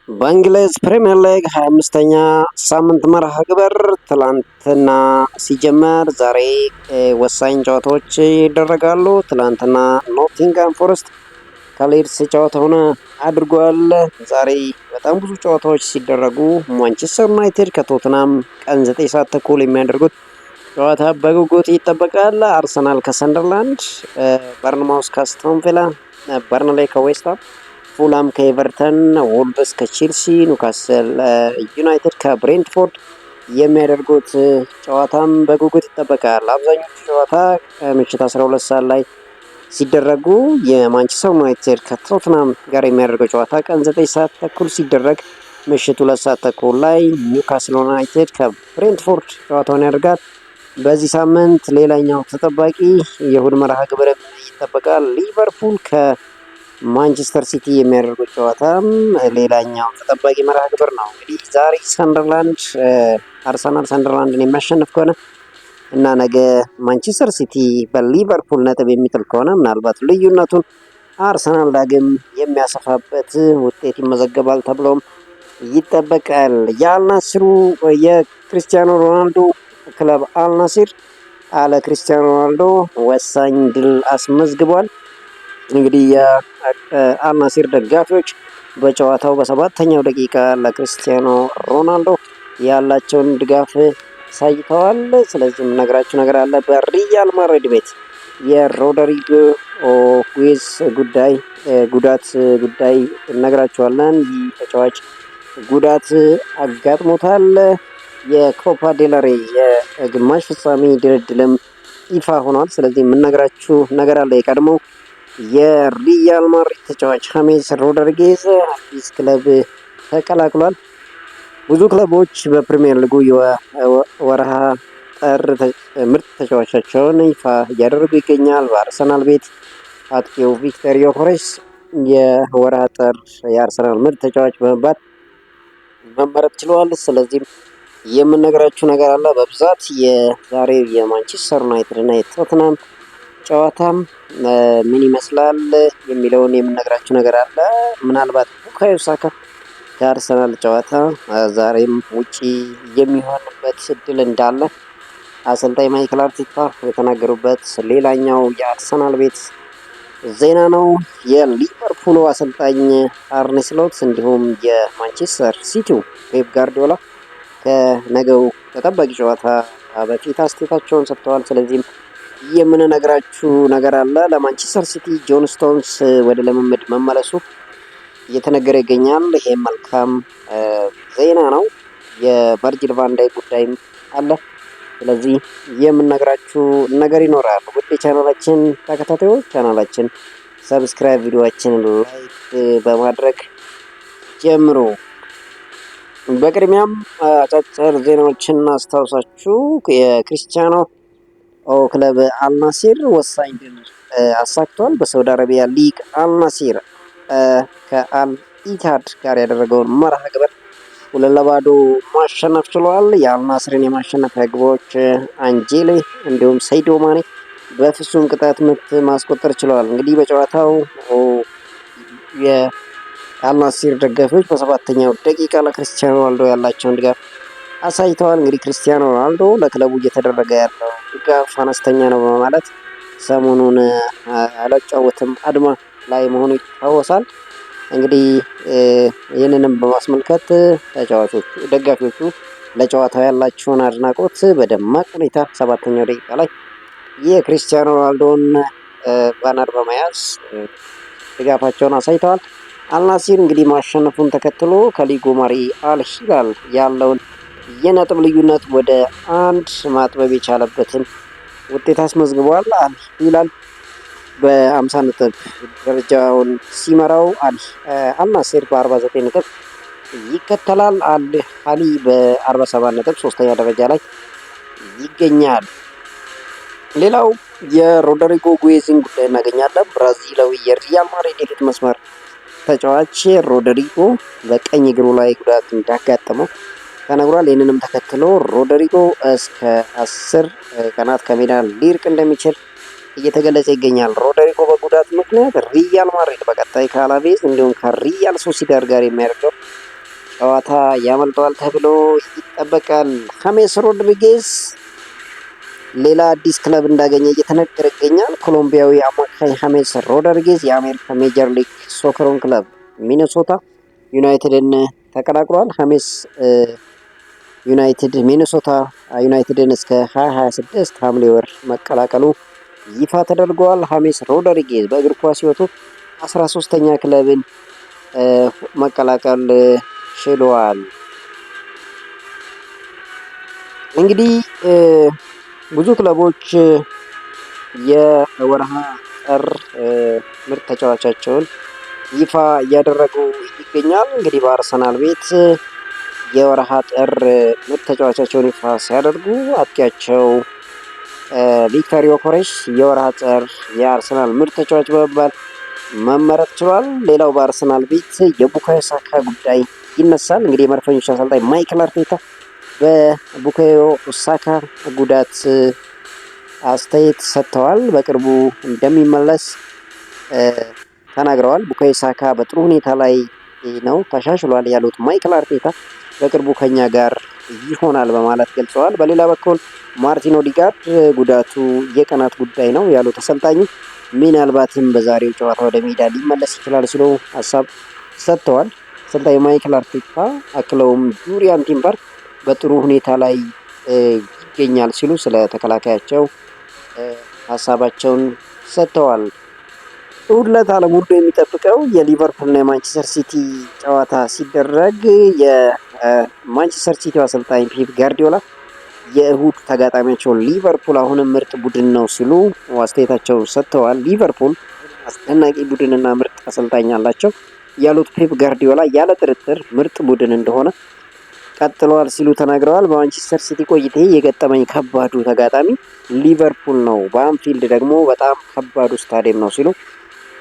በእንግሊዝ ፕሪምየር ሊግ 25ኛ ሳምንት መርሃ ግብር ትላንትና ሲጀመር ዛሬ ወሳኝ ጨዋታዎች ይደረጋሉ። ትላንትና ኖቲንጋም ፎረስት ከሊድስ ጨዋታውን አድርጓል። ዛሬ በጣም ብዙ ጨዋታዎች ሲደረጉ ማንቸስተር ዩናይትድ ከቶትናም ቀን 9 ሰዓት ተኩል የሚያደርጉት ጨዋታ በጉጉት ይጠበቃል። አርሰናል ከሰንደርላንድ፣ በርንማውስ ከአስቶን ቪላ፣ በርንሌ ከዌስትሃም፣ ፉላም ከኤቨርተን፣ ወልቭስ ከቼልሲ፣ ኒውካስል ዩናይትድ ከብሬንትፎርድ የሚያደርጉት ጨዋታም በጉጉት ይጠበቃል። አብዛኞቹ ጨዋታ ከምሽት 12 ሰዓት ላይ ሲደረጉ የማንቸስተር ዩናይትድ ከቶትናም ጋር የሚያደርገው ጨዋታ ቀን 9 ሰዓት ተኩል ሲደረግ ምሽት 2 ሰዓት ተኩል ላይ ኒውካስል ዩናይትድ ከብሬንትፎርድ ጨዋታውን ያደርጋል። በዚህ ሳምንት ሌላኛው ተጠባቂ የእሁድ መርሃ ግብርም ይጠበቃል። ሊቨርፑል ከማንቸስተር ሲቲ የሚያደርጉት ጨዋታም ሌላኛው ተጠባቂ መርሃ ግብር ነው። እንግዲህ ዛሬ አርሰናል ሰንደርላንድን የሚያሸንፍ ከሆነ እና ነገ ማንቸስተር ሲቲ በሊቨርፑል ነጥብ የሚጥል ከሆነ ምናልባት ልዩነቱን አርሰናል ዳግም የሚያሰፋበት ውጤት ይመዘገባል ተብሎም ይጠበቃል። የአልናስሩ የክርስቲያኖ ሮናልዶ ክለብ አልናሲር አለ ክርስቲያኖ ሮናልዶ ወሳኝ ድል አስመዝግቧል። እንግዲህ የአልናሲር ደጋፊዎች በጨዋታው በሰባተኛው ደቂቃ ለክርስቲያኖ ሮናልዶ ያላቸውን ድጋፍ አሳይተዋል። ስለዚህ የምነግራችሁ ነገር አለ። በሪያል ማድሪድ ቤት የሮድሪጎ ጉዝ ጉዳት ጉዳይ እነግራችኋለን። ይህ ተጫዋች ጉዳት አጋጥሞታል። የኮፓ ዴላሬ የግማሽ ፍጻሜ ድልድልም ይፋ ሆኗል። ስለዚህ የምነግራችሁ ነገር አለ። የቀድሞው የሪያል ማድሪድ ተጫዋች ሀሜስ ሮድሪጌዝ አዲስ ክለብ ተቀላቅሏል። ብዙ ክለቦች በፕሪሚየር ሊጉ የወርሃ ጥር ምርጥ ተጫዋቻቸውን ይፋ እያደረጉ ይገኛል። በአርሰናል ቤት አጥቂው ቪክተር ዮኬሬስ የወርሃ ጥር የአርሰናል ምርጥ ተጫዋች በመባል መመረጥ ችለዋል። ስለዚህም የምነግራችሁ ነገር አለ። በብዛት የዛሬ የማንቸስተር ዩናይትድ እና የቶትናም ጨዋታም ምን ይመስላል የሚለውን የምነግራችሁ ነገር አለ። ምናልባት ቡካዮ ሳካ ከአርሰናል ጨዋታ ዛሬም ውጪ የሚሆንበት እድል እንዳለ አሰልጣኝ ማይክል አርቴታ የተናገሩበት ሌላኛው የአርሰናል ቤት ዜና ነው። የሊቨርፑሉ አሰልጣኝ አርኔ ስሎት እንዲሁም የማንቸስተር ሲቲው ፔፕ ጋርዲዮላ ከነገው ተጠባቂ ጨዋታ በፊት አስተያየታቸውን ሰጥተዋል። ስለዚህም የምንነግራችሁ ነገር አለ። ለማንቸስተር ሲቲ ጆን ስቶንስ ወደ ልምምድ መመለሱ እየተነገረ ይገኛል። ይሄ መልካም ዜና ነው። የቨርጂል ቫንዳይክ ጉዳይም አለ። ስለዚህ የምንነግራችሁ ነገር ይኖራል። ውድ የቻናላችን ተከታታዮች ቻናላችን ሰብስክራይብ፣ ቪዲዮአችንን ላይክ በማድረግ ጀምሮ በቅድሚያም አጫጭር ዜናዎችን አስታውሳችሁ የክርስቲያኖ ክለብ አልናሲር ወሳኝ ድል አሳክቷል። በሳውዲ አረቢያ ሊግ አልናሲር ከአልኢታድ ጋር ያደረገውን መርሃ ግብር 2-0 ማሸነፍ ችሏል። የአልናስርን የማሸነፊያ ግቦች አንጄሌ እንዲሁም ሰይዶ ማኔ በፍጹም ቅጣት ምት ማስቆጠር ችለዋል። እንግዲህ በጨዋታው የአልናሲር ደጋፊዎች በሰባተኛው ደቂቃ ለክርስቲያኖ ሮናልዶ ያላቸውን ድጋፍ አሳይተዋል። እንግዲህ ክርስቲያኖ ሮናልዶ ለክለቡ እየተደረገ ያለው ድጋፍ አነስተኛ ነው በማለት ሰሞኑን አልጫወትም አድማ ላይ መሆኑ ይታወሳል። እንግዲህ ይህንንም በማስመልከት ደጋፊዎቹ ለጨዋታው ያላቸውን አድናቆት በደማቅ ሁኔታ ሰባተኛው ደቂቃ ላይ የክርስቲያኖ ሮናልዶን ባነር በመያዝ ድጋፋቸውን አሳይተዋል። አልናሲር እንግዲህ ማሸነፉን ተከትሎ ከሊጉ መሪ አልሂላል ያለውን የነጥብ ልዩነት ወደ 1 ማጥበብ የቻለበትን ውጤት አስመዝግቧል። አልሂላል በ50 ነጥብ ደረጃውን ሲመራው አልናሲር በ49 ነጥብ ይከተላል። አልሂላል በ47 ነጥብ ሶስተኛ ደረጃ ላይ ይገኛል። ሌላው የሮድሪጎ ጉዝን ጉዳይ እናገኛለን። ብራዚላዊ የሪያል ማድሪድ የፊት መስመር ተጫዋች ሮድሪጎ በቀኝ እግሩ ላይ ጉዳት እንዳጋጠመው ተነግሯል። ይህንንም ተከትሎ ሮድሪጎ እስከ 10 ቀናት ከሜዳ ሊርቅ እንደሚችል እየተገለጸ ይገኛል። ሮድሪጎ በጉዳት ምክንያት ሪያል ማድሪድ በቀጣይ ከአላቬዝ እንዲሁም ከሪያል ሶሲዳድ ጋር የሚያደርገው ጨዋታ ያመልጠዋል ተብሎ ይጠበቃል። ሀሜስ ሮድሪጌዝ ሌላ አዲስ ክለብ እንዳገኘ እየተነገረ ይገኛል። ኮሎምቢያዊ አማካይ ሀሜስ ሮድሪጌዝ የአሜሪካ ሜጀር ሊግ ሶከሩን ክለብ ሚኔሶታ ዩናይትድን ተቀላቅሏል። ሀሜስ ሚኔሶታ ዩናይትድን እስከ 2026 ሐምሌ ወር መቀላቀሉ ይፋ ተደርጓል። ሀሜስ ሮድሪጌዝ በእግር ኳስ ሕይወቱ 13ኛ ክለብን መቀላቀል ችሏል። እንግዲህ ብዙ ክለቦች የወርሃ ጥር ምርጥ ተጫዋቻቸውን ይፋ እያደረጉ ይገኛል። እንግዲህ በአርሰናል ቤት የወርሃ ጥር ምርጥ ተጫዋቻቸውን ይፋ ሲያደርጉ አጥቂያቸው ቪክተር ዮከሬስ የወርሃ ጥር የአርሰናል ምርጥ ተጫዋች በመባል መመረጥ ችሏል። ሌላው በአርሰናል ቤት የቡካዮ ሳካ ጉዳይ ይነሳል። እንግዲህ የመድፈኞች አሰልጣኝ ማይክል አርቴታ በቡካዮ ሳካ ጉዳት አስተያየት ሰጥተዋል። በቅርቡ እንደሚመለስ ተናግረዋል። ቡካዮ ሳካ በጥሩ ሁኔታ ላይ ነው፣ ተሻሽሏል ያሉት ማይክል አርቴታ በቅርቡ ከኛ ጋር ይሆናል በማለት ገልጸዋል። በሌላ በኩል ማርቲን ኦዲጋርድ ጉዳቱ የቀናት ጉዳይ ነው ያሉት አሰልጣኙ ምናልባትም በዛሬው ጨዋታ ወደ ሜዳ ሊመለስ ይችላል ሲሉ ሀሳብ ሰጥተዋል። አሰልጣኝ ማይክል አርቴታ አክለውም ጁሪያን ቲምበር በጥሩ ሁኔታ ላይ ይገኛል ሲሉ ስለ ተከላካያቸው ሀሳባቸውን ሰጥተዋል። እሁድ ዕለት ዓለም ሁሉ የሚጠብቀው የሊቨርፑልና የማንቸስተር ሲቲ ጨዋታ ሲደረግ የማንቸስተር ሲቲው አሰልጣኝ ፔፕ ጋርዲዮላ የእሁድ ተጋጣሚያቸውን ሊቨርፑል አሁንም ምርጥ ቡድን ነው ሲሉ አስተያየታቸውን ሰጥተዋል። ሊቨርፑል አስደናቂ ቡድንና ምርጥ አሰልጣኝ አላቸው ያሉት ፔፕ ጋርዲዮላ ያለ ጥርጥር ምርጥ ቡድን እንደሆነ ቀጥለዋል ሲሉ ተናግረዋል። በማንቸስተር ሲቲ ቆይቴ የገጠመኝ ከባዱ ተጋጣሚ ሊቨርፑል ነው፣ በአንፊልድ ደግሞ በጣም ከባዱ ስታዲየም ነው ሲሉ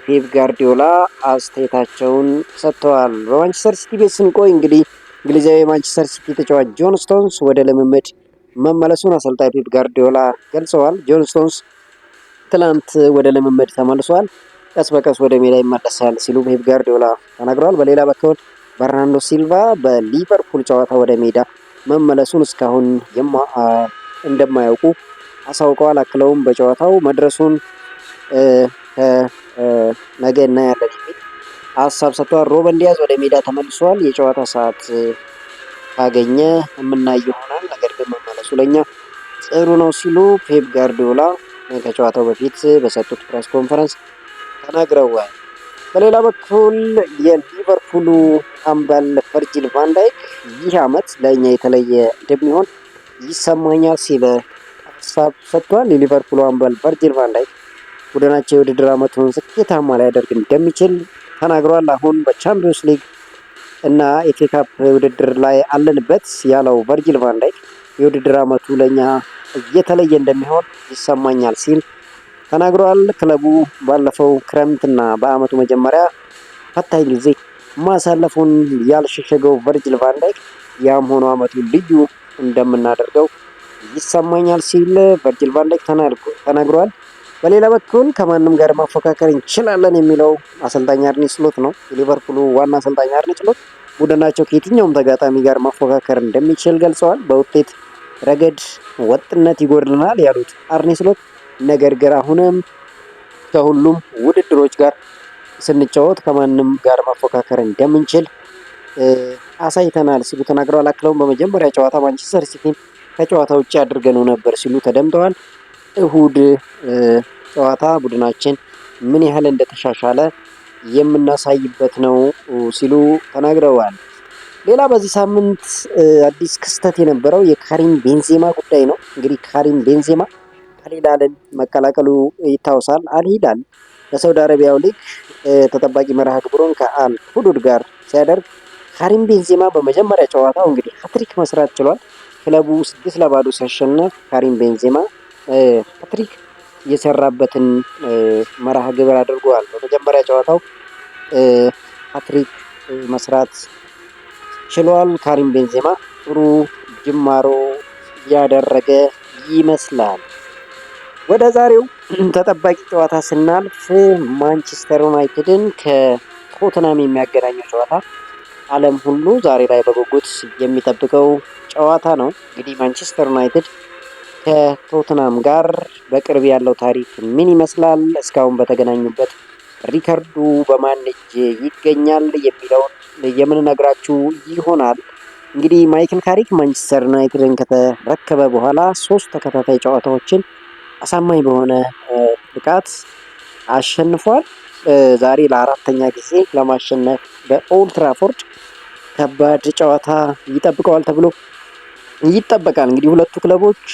ፔፕ ጋርዲዮላ አስተያየታቸውን ሰጥተዋል። በማንቸስተር ሲቲ ቤት ስንቆይ እንግዲህ እንግሊዛዊ የማንቸስተር ሲቲ ተጫዋች ጆን ስቶንስ ወደ ልምምድ መመለሱን አሰልጣኝ ፔፕ ጋርዲዮላ ገልጸዋል። ጆን ስቶንስ ትላንት ወደ ልምምድ ተመልሷል፣ ቀስ በቀስ ወደ ሜዳ ይመለሳል ሲሉ ፔፕ ጋርዲዮላ ተናግረዋል። በሌላ በኩል በርናንዶ ሲልቫ በሊቨርፑል ጨዋታ ወደ ሜዳ መመለሱን እስካሁን እንደማያውቁ አሳውቀዋል። አክለውም በጨዋታው መድረሱን ነገ እናያለን የሚል ሀሳብ ሰጥተዋል። ሮበን ዲያዝ ወደ ሜዳ ተመልሷል። የጨዋታ ሰዓት ካገኘ የምናይ ይሆናል፣ ነገር ግን መመለሱ ለኛ ጥሩ ነው ሲሉ ፔፕ ጋርዲዮላ ከጨዋታው በፊት በሰጡት ፕሬስ ኮንፈረንስ ተናግረዋል። በሌላ በኩል የሊቨርፑሉ አምበል ቨርጂል ቫንዳይክ ይህ ዓመት ለእኛ የተለየ እንደሚሆን ይሰማኛል ሲል ሀሳብ ሰጥቷል። የሊቨርፑሉ አምበል ቨርጂል ቫንዳይክ ቡድናቸው የውድድር ዓመቱን ስኬታማ ሊያደርግ እንደሚችል ተናግሯል። አሁን በቻምፒዮንስ ሊግ እና ኤፍኤ ካፕ ውድድር ላይ አለንበት ያለው ቨርጂል ቫንዳይክ የውድድር ዓመቱ ለእኛ የተለየ እንደሚሆን ይሰማኛል ሲል ተናግሯል። ክለቡ ባለፈው ክረምትና በዓመቱ መጀመሪያ ፈታኝ ጊዜ ማሳለፉን ያልሸሸገው ቨርጂል ቫንዳይክ ያም ሆኖ ዓመቱ ልዩ እንደምናደርገው ይሰማኛል ሲል ቨርጂል ቫንዳይክ ተናግሯል። በሌላ በኩል ከማንም ጋር መፎካከር እንችላለን የሚለው አሰልጣኝ አርኔ ስሎት ነው። የሊቨርፑሉ ዋና አሰልጣኝ አርኔ ስሎት ቡድናቸው ከየትኛውም ተጋጣሚ ጋር መፎካከር እንደሚችል ገልጸዋል። በውጤት ረገድ ወጥነት ይጎድልናል ያሉት አርኔ ስሎት ነገር ግን አሁንም ከሁሉም ውድድሮች ጋር ስንጫወት ከማንም ጋር መፎካከር እንደምንችል አሳይተናል ሲሉ ተናግረዋል። አክለውም በመጀመሪያ ጨዋታ ማንቸስተር ሲቲን ከጨዋታ ውጭ አድርገነው ነበር ሲሉ ተደምጠዋል። እሁድ ጨዋታ ቡድናችን ምን ያህል እንደተሻሻለ የምናሳይበት ነው ሲሉ ተናግረዋል። ሌላ በዚህ ሳምንት አዲስ ክስተት የነበረው የካሪም ቤንዜማ ጉዳይ ነው። እንግዲህ ካሪም ቤንዜማ አልሂላልን መቀላቀሉ ይታወሳል። አልሂላል በሳውዲ አረቢያው ሊግ ተጠባቂ መርሃ ግብሩን ከአል ሁዱድ ጋር ሲያደርግ ካሪም ቤንዜማ በመጀመሪያ ጨዋታው እንግዲህ ሃትሪክ መስራት ችሏል። ክለቡ 6-0 ሲያሸነፍ ካሪም ቤንዜማ ሃትሪክ የሰራበትን መርሃ ግብር አድርጓል። በመጀመሪያ ጨዋታው ሃትሪክ መስራት ችሏል። ካሪም ቤንዜማ ጥሩ ጅማሮ ያደረገ ይመስላል። ወደ ዛሬው ተጠባቂ ጨዋታ ስናልፍ ማንቸስተር ዩናይትድን ከቶተናም የሚያገናኘው ጨዋታ ዓለም ሁሉ ዛሬ ላይ በጉጉት የሚጠብቀው ጨዋታ ነው። እንግዲህ ማንቸስተር ዩናይትድ ከቶትናም ጋር በቅርብ ያለው ታሪክ ምን ይመስላል? እስካሁን በተገናኙበት ሪከርዱ በማን እጅ ይገኛል የሚለውን የምንነግራችሁ ይሆናል። እንግዲህ ማይክል ካሪክ ማንቸስተር ዩናይትድን ከተረከበ በኋላ 3 ተከታታይ ጨዋታዎችን አሳማኝ በሆነ ብቃት አሸንፏል። ዛሬ ለአራተኛ ጊዜ ለማሸነፍ በኦልድ ትራፎርድ ከባድ ጨዋታ ይጠብቀዋል ተብሎ ይጠበቃል። እንግዲህ ሁለቱ ክለቦች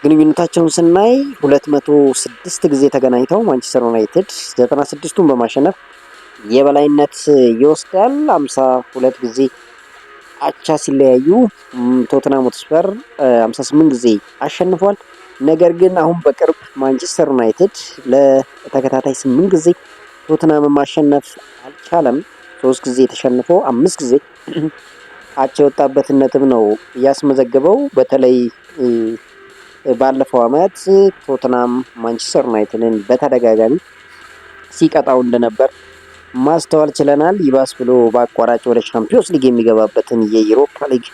ግንኙነታቸውን ስናይ 206 ጊዜ ተገናኝተው ማንቸስተር ዩናይትድ 96ቱን በማሸነፍ የበላይነት ይወስዳል። 52 ጊዜ አቻ ሲለያዩ ቶተንሃም ሆትስፐር 58 ጊዜ አሸንፏል። ነገር ግን አሁን በቅርብ ማንቸስተር ዩናይትድ ለተከታታይ 8 ጊዜ ቶተንሃምን ማሸነፍ አልቻለም። 3 ጊዜ ተሸንፎ 5 ጊዜ አቻ የወጣበትን ነጥብ ነው ያስመዘገበው። በተለይ ባለፈው ዓመት ቶተንሃም ማንቸስተር ዩናይትድን በተደጋጋሚ ሲቀጣው እንደነበር ማስተዋል ችለናል። ይባስ ብሎ በአቋራጭ ወደ ቻምፒዮንስ ሊግ የሚገባበትን የዩሮፓ ሊግ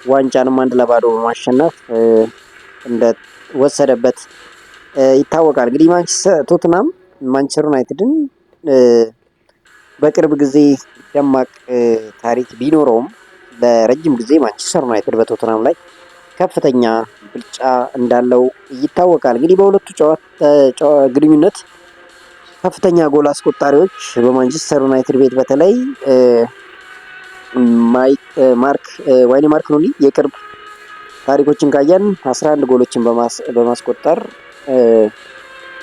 ዋንጫንም 1-0 በማሸነፍ እንደወሰደበት ይታወቃል። እንግዲህ ቶተንሃም ማንቸስተር ዩናይትድን በቅርብ ጊዜ ደማቅ ታሪክ ቢኖረውም ለረጅም ጊዜ ማንቸስተር ዩናይትድ በቶተንሃም ላይ ከፍተኛ ብልጫ እንዳለው ይታወቃል። እንግዲህ በሁለቱ ግንኙነት ከፍተኛ ጎል አስቆጣሪዎች በማንቸስተር ዩናይትድ ቤት በተለይ ማርክ ሩኒ የቅርብ ታሪኮችን ካየን 11 ጎሎችን በማስቆጠር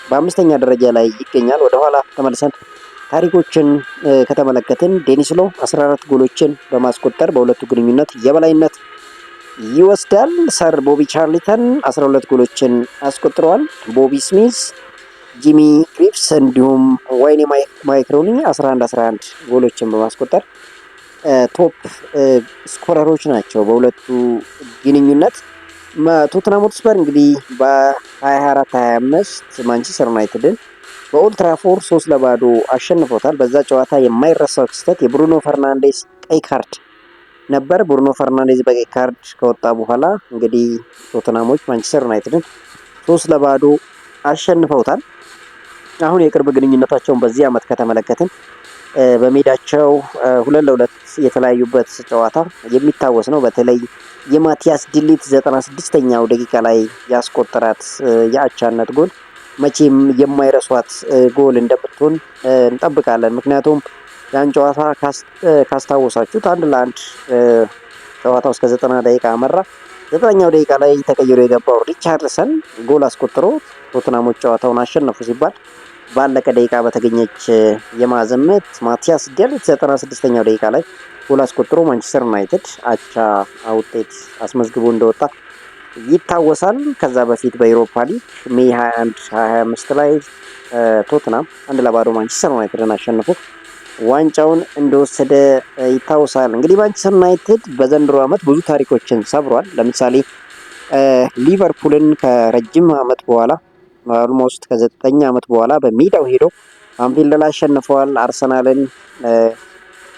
በአምስተኛ ደረጃ ላይ ይገኛል። ወደኋላ ተመልሰን ታሪኮችን ከተመለከትን ዴኒስ ሎ 14 ጎሎችን በማስቆጠር በሁለቱ ግንኙነት የበላይነት ይወስዳል። ሰር ቦቢ ቻርሊተን 12 ጎሎችን አስቆጥረዋል። ቦቢ ስሚዝ፣ ጂሚ ግሪፕስ እንዲሁም ዋይኒ ማይክሮኒ 11 ጎሎችን በማስቆጠር ቶፕ ስኮረሮች ናቸው በሁለቱ ግንኙነት። ቶተንሃም ሆትስፐር እንግዲህ በ24-25 ማንቸስተር ዩናይትድን በኦልድ ትራፎርድ 3-0 አሸንፎታል። በዛ ጨዋታ የማይረሳው ክስተት የብሩኖ ፈርናንዴስ ቀይ ካርድ ነበር። ብሩኖ ፈርናንዴዝ በቀይ ካርድ ከወጣ በኋላ እንግዲህ ቶተንሃሞች ማንቸስተር ዩናይትድን 3-0 አሸንፈውታል። አሁን የቅርብ ግንኙነታቸውን በዚህ ዓመት ከተመለከትን በሜዳቸው 2-2 የተለያዩበት ጨዋታ የሚታወስ ነው። በተለይ የማቲያስ ዲሊት 96ኛው ደቂቃ ላይ ያስቆጠራት የአቻነት ጎል መቼም የማይረሷት ጎል እንደምትሆን እንጠብቃለን። ምክንያቱም ያን ጨዋታ ካስታወሳችሁት 1-1 ጨዋታው እስከ 90 ደቂቃ አመራ። 9ኛው ደቂቃ ላይ ተቀይሮ የገባው ሪቻርልሰን ጎል አስቆጥሮ ቶተንሃሞች ጨዋታውን አሸነፉ ሲባል ባለቀ ደቂቃ በተገኘች የማዕዘን ምት ማቲያስ ዴሊት 96ኛው ደቂቃ ላይ ጎል አስቆጥሮ ማንቸስተር ዩናይትድ አቻ ውጤት አስመዝግቦ እንደወጣ ይታወሳል። ከዛ በፊት በዩሮፓ ሊግ ሜይ 21-25 ላይ ቶተንሃም 1-0 ማንቸስተር ዩናይትድን አሸንፎ ዋንጫውን እንደወሰደ ይታወሳል። እንግዲህ ማንቸስተር ዩናይትድ በዘንድሮ ዓመት ብዙ ታሪኮችን ሰብሯል። ለምሳሌ ሊቨርፑልን ከረጅም ዓመት በኋላ ኦልሞስት ከ9 ዓመት በኋላ በሜዳው ሄዶ አንፊልድ ላይ አሸንፈዋል። አርሰናልን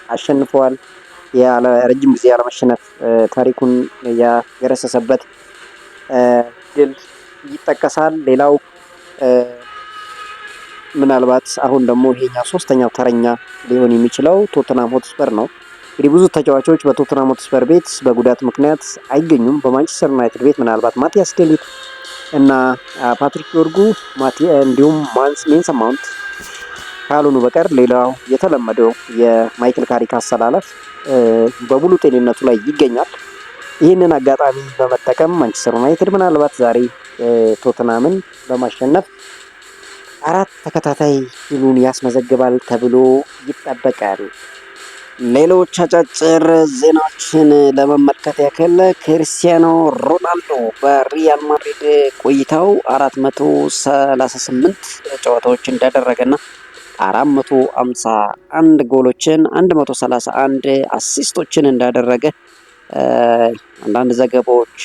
አሸንፈዋል። ረጅም ጊዜ ያለመሸነፍ ታሪኩን ያገረሰሰበት ድል ይጠቀሳል። ሌላው ምናልባት አሁን ደግሞ ይሄኛው ሶስተኛው ተረኛ ሊሆን የሚችለው ቶተንሃም ሆትስፐር ነው። እንግዲህ ብዙ ተጫዋቾች በቶተንሃም ሆትስፐር ቤት በጉዳት ምክንያት አይገኙም። በማንቸስተር ዩናይትድ ቤት ምናልባት ማቲያስ ዴሊት እና ፓትሪክ ዶርጉ እንዲሁም ሜሰን ማውንት ካልሆኑ በቀር ሌላው የተለመደው የማይክል ካሪክ አሰላለፍ በሙሉ ጤንነቱ ላይ ይገኛል። ይህንን አጋጣሚ በመጠቀም ማንቸስተር ዩናይትድ ምናልባት ዛሬ ቶተንሃምን በማሸነፍ 4 ተከታታይ ድሉን ያስመዘግባል ተብሎ ይጠበቃል። ሌሎች አጫጭር ዜናዎችን ለመመልከት ያክል ክርስቲያኖ ሮናልዶ በሪያል ማድሪድ ቆይታው 438 ጨዋታዎች እንዳደረገና 451 ጎሎችን 131 አሲስቶችን እንዳደረገ አንዳንድ ዘገባዎች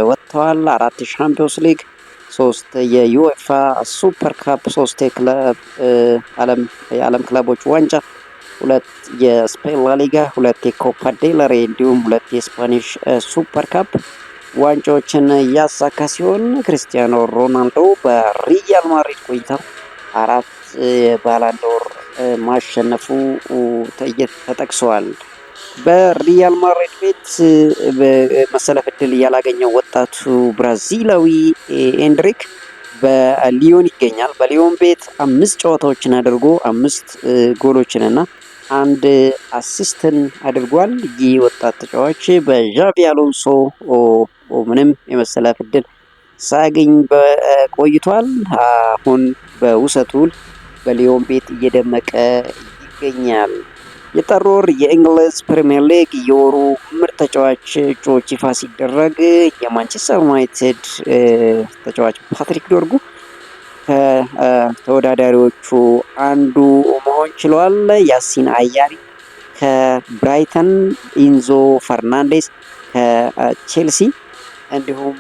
ወጥተዋል። 4 ሻምፒዮንስ ሊግ፣ 3 የዩኤፋ ሱፐር ካፕ፣ 3 የዓለም ክለቦች ዋንጫ 2 የስፔን ላሊጋ፣ 2 የኮፓ ዴል ሬይ እንዲሁም 2 የስፓኒሽ ሱፐር ካፕ ዋንጫዎችን ያሳካ ሲሆን ክርስቲያኖ ሮናልዶ በሪያል ማድሪድ ቆይታው 4 የባላንዶር ማሸነፉ ተጠቅሷል። በሪያል ማድሪድ ቤት መሰለፍ እድል ያላገኘው ወጣቱ ብራዚላዊ ኤንድሪክ በሊዮን ይገኛል። በሊዮን ቤት 5 ጨዋታዎችን አድርጎ 5 ጎሎችን እና 1 አሲስትን አድርጓል። ይህ ወጣት ተጫዋች በዣቪ አሎንሶ ምንም የመሰለፍ እድል ሳያገኝ ቆይቷል። አሁን በውሰቱ በሊዮን ቤት እየደመቀ ይገኛል። የጥር ወር የእንግሊዝ ፕሪሚየር ሊግ የወሩ ምርጥ ተጫዋች እጩዎች ይፋ ሲደረግ የማንቸስተር ዩናይትድ ተጫዋች ፓትሪክ ዶርጉ ከተወዳዳሪዎቹ አንዱ መሆን ችሏል። ያሲን አያሪ ከብራይተን፣ ኢንዞ ፈርናንዴስ ከቼልሲ እንዲሁም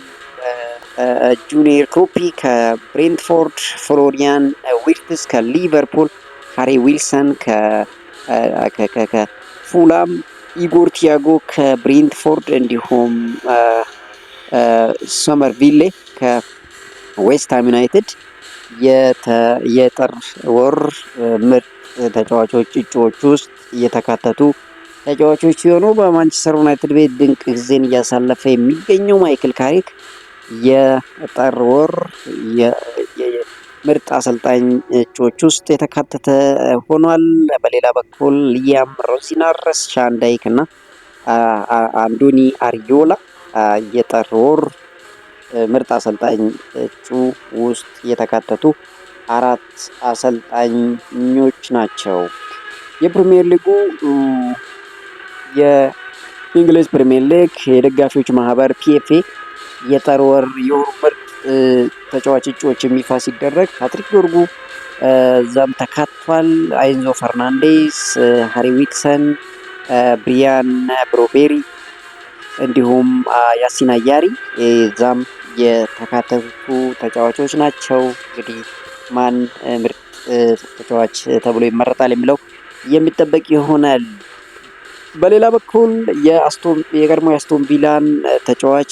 ጁኒየር ክሮፒ ከብሬንትፎርድ፣ ፍሎሪያን ዊርትስ ከሊቨርፑል፣ ሃሪ ዊልሰን ከፉላም፣ ኢጎር ቲያጎ ከብሬንትፎርድ እንዲሁም ሶመርቪሌ ከዌስትሃም ዩናይትድ የጥር ወር ምርጥ ተጫዋቾች እጩዎች ውስጥ የተካተቱ ተጫዋቾች ሲሆኑ በማንቸስተር ዩናይትድ ቤት ድንቅ ጊዜን እያሳለፈ የሚገኘው ማይክል ካሪክ የጥር ወር ምርጥ አሰልጣኝ እጩዎች ውስጥ የተካተተ ሆኗል። በሌላ በኩል ሊያም ሮሲናርስ፣ ሻንዳይክ እና አንዶኒ አሪዮላ የጥር ወር ምርጥ አሰልጣኝ እጩ ውስጥ የተካተቱ 4 አሰልጣኞች ናቸው። የፕሪሚየር ሊጉ የእንግሊዝ ፕሪሚየር ሊግ የደጋፊዎች ማህበር ፒኤፍኤ የጥር ወር የወሩ ምርጥ ተጫዋች እጩዎች ይፋ ሲደረግ ፓትሪክ ዶርጉ ዛም ተካቷል። አይንዞ ፈርናንዴስ፣ ሃሪ ዊልሰን፣ ብሪያን ብሮቤሪ እንዲሁም ያሲን አያሪ ዛም የተካተቱ ተጫዋቾች ናቸው። እንግዲህ ማን ምርጥ ተጫዋች ተብሎ ይመረጣል የሚለው የሚጠበቅ ይሆናል። በሌላ በኩል የቀድሞ የአስቶን ቪላን ተጫዋች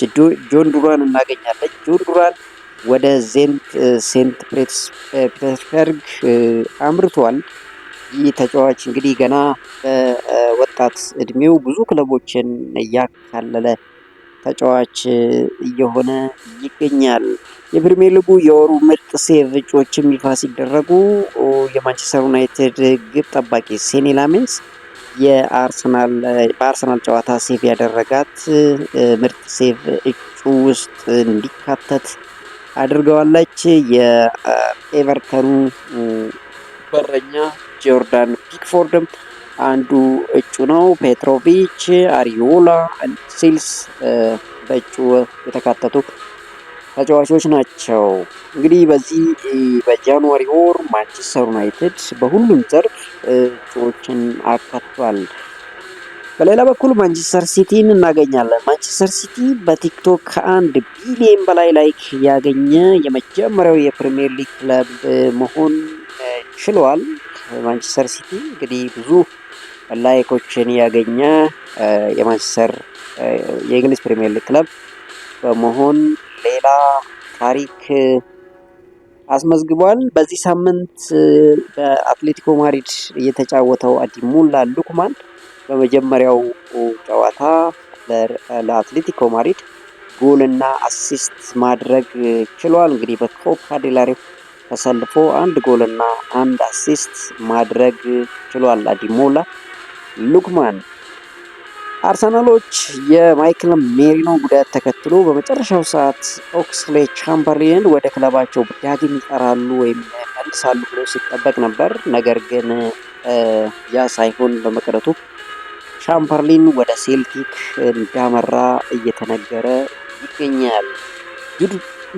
ጆን ዱራን እናገኛለን። ጆን ዱራን ወደ ሴንት ፒተርስበርግ አምርቷል። ይህ ተጫዋች እንግዲህ ገና በወጣት እድሜው ብዙ ክለቦችን እያካለለ ተጫዋች እየሆነ ይገኛል። የፕሪሚየር ሊጉ የወሩ ምርጥ ሴቭ እጩዎችም ይፋ ሲደረጉ የማንቸስተር ዩናይትድ ግብ ጠባቂ ሴኒ ላሜንስ በአርሰናል ጨዋታ ሴቭ ያደረጋት ምርጥ ሴቭ እጩ ውስጥ እንዲካተት አድርገዋለች። የኤቨርተኑ በረኛ ጆርዳን ፒክፎርድም አንዱ እጩ ነው። ፔትሮቪች፣ አሪዮላ፣ ሲልስ በእጩ የተካተቱ ተጫዋቾች ናቸው። እንግዲህ በዚህ በጃንዋሪ ወር ማንቸስተር ዩናይትድ በሁሉም ዘርፍ እጩዎችን አካቷል። በሌላ በኩል ማንቸስተር ሲቲን እናገኛለን። ማንቸስተር ሲቲ በቲክቶክ ከ1 ቢሊዮን በላይ ላይክ ያገኘ የመጀመሪያው የፕሪሚየር ሊግ ክለብ መሆን ችሏል። ማንቸስተር ሲቲ እንግዲህ ብዙ ላይኮችን ያገኘ የእንግሊዝ ፕሪሚየር ሊግ ክለብ በመሆን ሌላ ታሪክ አስመዝግቧል። በዚህ ሳምንት በአትሌቲኮ ማድሪድ የተጫወተው አዲሙላ ሉክማን በመጀመሪያው ጨዋታ ለአትሌቲኮ ማድሪድ ጎልና አሲስት ማድረግ ችሏል። እንግዲህ በኮፓ ዴል ሬይ ተሰልፎ 1 ጎልና 1 አሲስት ማድረግ ችሏል አዲሞላ ሉክማን። አርሰናሎች የማይክል ሜሪኖ ጉዳት ተከትሎ በመጨረሻው ሰዓት ኦክስሌ ቻምበርሊንን ወደ ክለባቸው ዳግም ይጠራሉ ወይም መልሳሉ ብሎ ሲጠበቅ ነበር። ነገር ግን ያ ሳይሆን በመቅረቱ ቻምበርሊን ወደ ሴልቲክ እንዳመራ እየተነገረ ይገኛል። ጁድ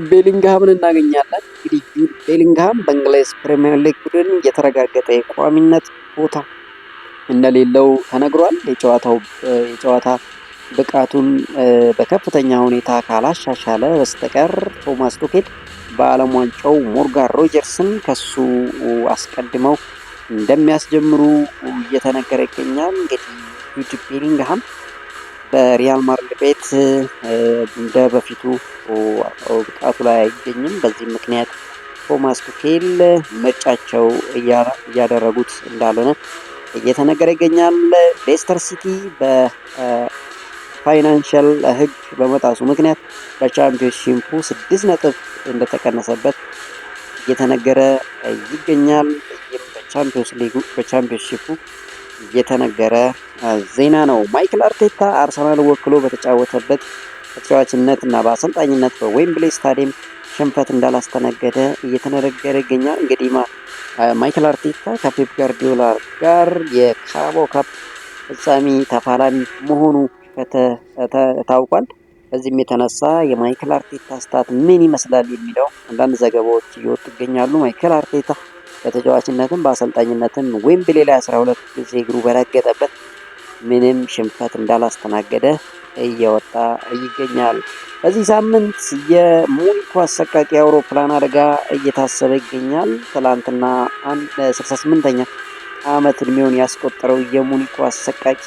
ቤሊንግሃምን እናገኛለን። እንግዲህ ጁድ ቤሊንግሃም በእንግሊዝ ፕሪሚየር ሊግ ቡድን የተረጋገጠ የቋሚነት ቦታ እንደሌለው ተነግሯል። የጨዋታ ብቃቱን በከፍተኛ ሁኔታ ካላሻሻለ በስተቀር ቶማስ ቱኬል በዓለም ዋንጫው ሞርጋን ሮጀርስን ከሱ አስቀድመው እንደሚያስጀምሩ እየተነገረ ይገኛል። እንግዲህ ጁድ ቤሊንግሃም በሪያል ማድሪድ ቤት እንደ በፊቱ ብቃቱ ላይ አይገኝም። በዚህ ምክንያት ቶማስ ቱኬል ምርጫቸው እያደረጉት እንዳልሆነ እየተነገረ ይገኛል። ሌስተር ሲቲ በፋይናንሻል ሕግ በመጣሱ ምክንያት በቻምፒዮንሺፑ 6 ነጥብ እንደተቀነሰበት እየተነገረ ይገኛል። በቻምፒዮንሺፑ እየተነገረ ዜና ነው። ማይክል አርቴታ አርሰናል ወክሎ በተጫወተበት በተጫዋችነት እና በአሰልጣኝነት በዌምብሌ ስታዲየም ሽንፈት እንዳላስተናገደ እየተነገረ ይገኛል። እንግዲህ ማይክል አርቴታ ከፔፕ ጋርዲዮላ ጋር የካራባኦ ካፕ ፍጻሜ ተፋላሚ መሆኑ ታውቋል። በዚህም የተነሳ የማይክል አርቴታ ስታት ምን ይመስላል የሚለው አንዳንድ ዘገባዎች እየወጡ ይገኛሉ። ማይክል አርቴታ በተጫዋችነትም በአሰልጣኝነትም ዌምብሌ ላይ 12 ጊዜ እግሩ በረገጠበት ምንም ሽንፈት እንዳላስተናገደ እየወጣ ይገኛል። በዚህ ሳምንት የሙኒኩ አሰቃቂ አውሮፕላን አደጋ እየታሰበ ይገኛል። ትላንትና 68ኛ ዓመት እድሜውን ያስቆጠረው የሙኒኩ አሰቃቂ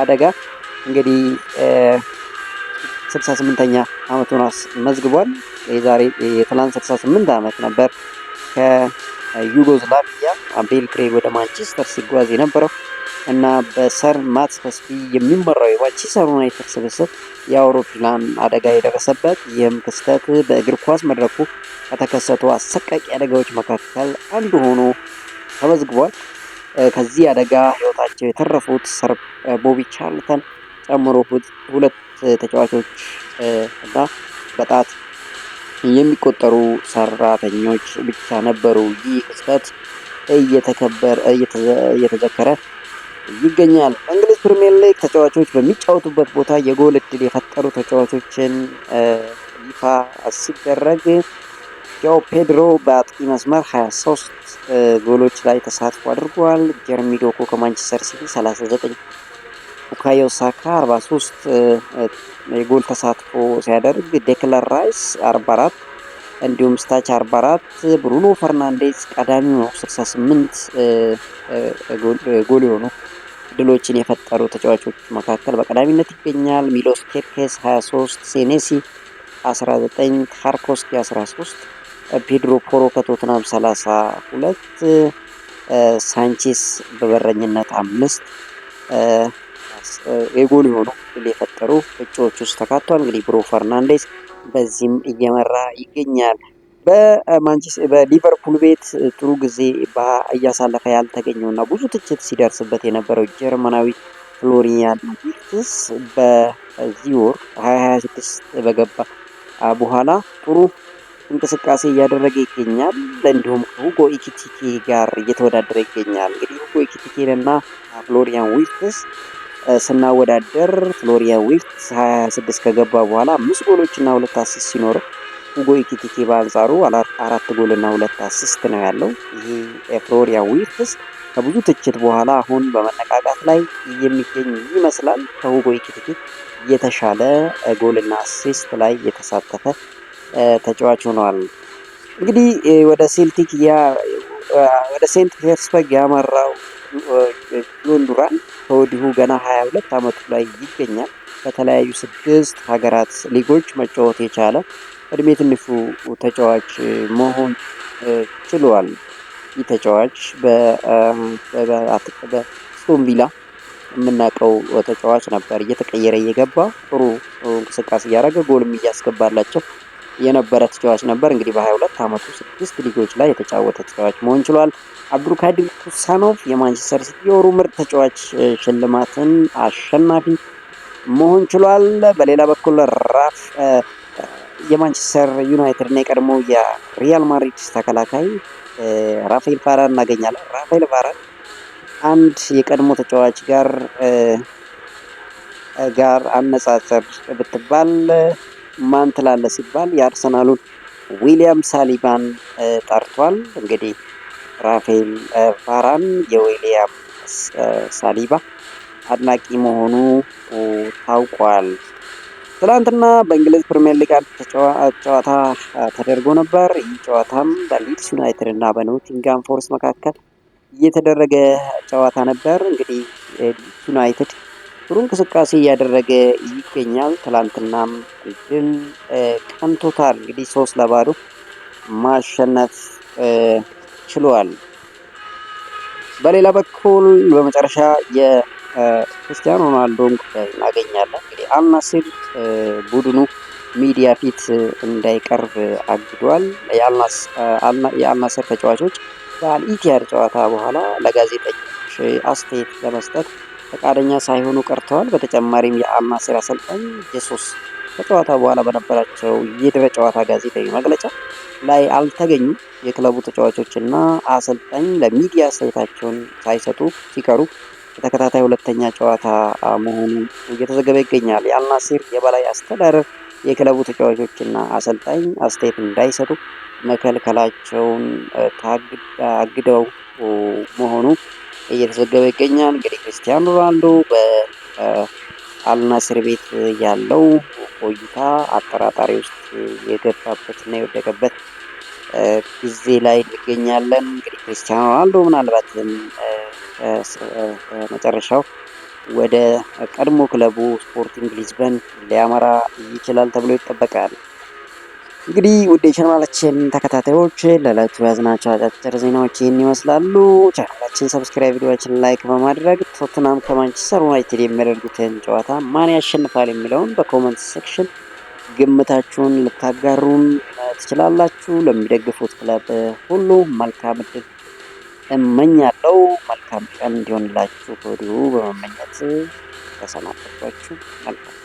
አደጋ እንግዲህ 68ኛ ዓመቱን አስመዝግቧል። የትላንት 68 ዓመት ነበር ከዩጎዝላቪያ ቤልግሬድ ወደ ማንቸስተር ሲጓዝ የነበረው እና በሰር ማትስ ፈስቢ የሚመራው የማንቸስተር ዩናይትድ ስብስብ የአውሮፕላን አደጋ የደረሰበት። ይህም ክስተት በእግር ኳስ መድረኩ ከተከሰቱ አሰቃቂ አደጋዎች መካከል አንዱ ሆኖ ተመዝግቧል። ከዚህ አደጋ ህይወታቸው የተረፉት ሰር ቦቢ ቻርልተን ጨምሮ ሁለት ተጫዋቾች እና በጣት የሚቆጠሩ ሰራተኞች ብቻ ነበሩ። ይህ ክስተት እየተዘከረ ይገኛል። በእንግሊዝ ፕሪሚየር ሊግ ተጫዋቾች በሚጫወቱበት ቦታ የጎል እድል የፈጠሩ ተጫዋቾችን ይፋ ሲደረግ ጃኦ ፔድሮ በአጥቂ መስመር 23 ጎሎች ላይ ተሳትፎ አድርጓል። ጀርሚ ዶኩ ከማንቸስተር ሲቲ 39፣ ቡካዮ ሳካ 43 የጎል ተሳትፎ ሲያደርግ ዴክለር ራይስ 44 እንዲሁም ስታች 44፣ ብሩኖ ፈርናንዴዝ ቀዳሚው ነው 68 ጎል የሆኑ ድሎችን የፈጠሩ ተጫዋቾች መካከል በቀዳሚነት ይገኛል። ሚሎስ ኬርኬስ 23፣ ሴኔሲ 19፣ ታርኮስኪ 13፣ ፔድሮ ፖሮ ከቶትናም 32፣ ሳንቼስ በበረኝነት 5 የጎል የሆኑ ድል የፈጠሩ እጩዎች ውስጥ ተካቷል። እንግዲህ ብሩኖ ፈርናንዴዝ በዚህም እየመራ ይገኛል። በሊቨርፑል ቤት ጥሩ ጊዜ እያሳለፈ ያልተገኘው እና ብዙ ትችት ሲደርስበት የነበረው ጀርመናዊ ፍሎሪያን ቪርትዝ በዚህ ወር 2026 በገባ በኋላ ጥሩ እንቅስቃሴ እያደረገ ይገኛል። እንዲሁም ሁጎ ኢኪቲኬ ጋር እየተወዳደረ ይገኛል። እንግዲህ ሁጎ ኢኪቲኬን እና ፍሎሪያን ቪርትዝ ስናወዳደር ፍሎሪያን ቪርትዝ 2026 ከገባ በኋላ 5 ጎሎች እና 2 አሲስት ሲኖረው ሁጎ ኢኪቲኬ በአንጻሩ 4 ጎል እና 2 አሲስት ነው ያለው። ይሄ ፍሎሪያን ቪርትዝ ከብዙ ትችት በኋላ አሁን በመነቃቃት ላይ የሚገኝ ይመስላል። ከሁጎ ኢኪቲኬ የተሻለ ጎል እና አሲስት ላይ የተሳተፈ ተጫዋች ሆኗል። እንግዲህ ወደ ሴንት ፒተርስበርግ ያመራው ጆን ዱራን ከወዲሁ ገና 22 ዓመቱ ላይ ይገኛል። በተለያዩ 6 ሀገራት ሊጎች መጫወት የቻለ እድሜ ትንሹ ተጫዋች መሆን ችሏል። ይህ ተጫዋች በአስቶን ቪላ የምናውቀው ተጫዋች ነበር። እየተቀየረ እየገባ ጥሩ እንቅስቃሴ እያደረገ ጎልም እያስገባላቸው የነበረ ተጫዋች ነበር። እንግዲህ በ22 ዓመቱ 6 ሊጎች ላይ የተጫወተ ተጫዋች መሆን ችሏል። አብዱልካዲር ኩሳኖቭ የማንቸስተር ሲቲ የወሩ ምርጥ ተጫዋች ሽልማትን አሸናፊ መሆን ችሏል። በሌላ በኩል የማንቸስተር ዩናይትድ እና የቀድሞ የሪያል ማድሪድ ተከላካይ ራፋኤል ቫራን እናገኛለን። ራፋኤል ቫራን አንድ የቀድሞ ተጫዋች ጋር አነጻጸር ብትባል ማን ትላለህ ሲባል የአርሰናሉን ዊሊያም ሳሊባን ጠርቷል። እንግዲህ ራፋኤል ቫራን የዊሊያም ሳሊባ አድናቂ መሆኑ ታውቋል። ትላንትና በእንግሊዝ ፕሪሚየር ሊግ ጨዋታ ተደርጎ ነበር። ይህ ጨዋታም በሊድስ ዩናይትድ እና በኖቲንጋም ፎረስት መካከል የተደረገ ጨዋታ ነበር። እንግዲህ ዩናይትድ ጥሩ እንቅስቃሴ እያደረገ ይገኛል። ትላንትናም ድል ቀንቶታል። እንግዲህ 3-0 ማሸነፍ ችሏል። በሌላ በኩል በመጨረሻ የክርስቲያኖ ሮናልዶን ጉዳይ እናገኛለን። እንግዲህ አልናስር ቡድኑ ሚዲያ ፊት እንዳይቀርብ አግዷል። የአልናስር ተጫዋቾች ከአልኢቲሃድ ጨዋታ በኋላ ለጋዜጠኞች አስተያየት ለመስጠት ፈቃደኛ ሳይሆኑ ቀርተዋል። በተጨማሪም የአልናስር አሰልጣኝ ጄሱስ ከጨዋታ በኋላ በነበራቸው የድረ ጨዋታ ጋዜጣዊ መግለጫ ላይ አልተገኙም። የክለቡ ተጫዋቾችና አሰልጣኝ ለሚዲያ አስተያየታቸውን ሳይሰጡ ሲቀሩ የተከታታይ ሁለተኛ ጨዋታ መሆኑ እየተዘገበ ይገኛል። የአልናስር የበላይ አስተዳደር የክለቡ ተጫዋቾችና አሰልጣኝ አስተያየት እንዳይሰጡ መከልከላቸውን አግደው መሆኑ እየተዘገበ ይገኛል። እንግዲህ ክርስቲያኖ ሮናልዶ በአልናስር ቤት ያለው ቆይታ አጠራጣሪ ውስጥ የገባበትና የወደቀበት ጊዜ ላይ እንገኛለን። እንግዲህ ክርስቲያኖ ሮናልዶ ምናልባትም መጨረሻው ወደ ቀድሞ ክለቡ ስፖርቲንግ ሊዝበን ሊያመራ ይችላል ተብሎ ይጠበቃል። እንግዲህ ውድ የቻናላችን ተከታታዮች ለዕለቱ ያዝናቸው አጫጭር ዜናዎች ይህን ይመስላሉ። ቻናላችን ሰብስክራይብ፣ ቪዲዮዎችን ላይክ በማድረግ ቶትናም ከማንቸስተር ዩናይትድ የሚያደርጉትን ጨዋታ ማን ያሸንፋል የሚለውን በኮመንት ሴክሽን ግምታችሁን ልታጋሩን ትችላላችሁ። ለሚደግፉት ክለብ ሁሉ መልካም እድል እመኛለሁ። መልካም ቀን እንዲሆንላችሁ ከወዲሁ በመመኘት ተሰናበቷችሁ። መልካም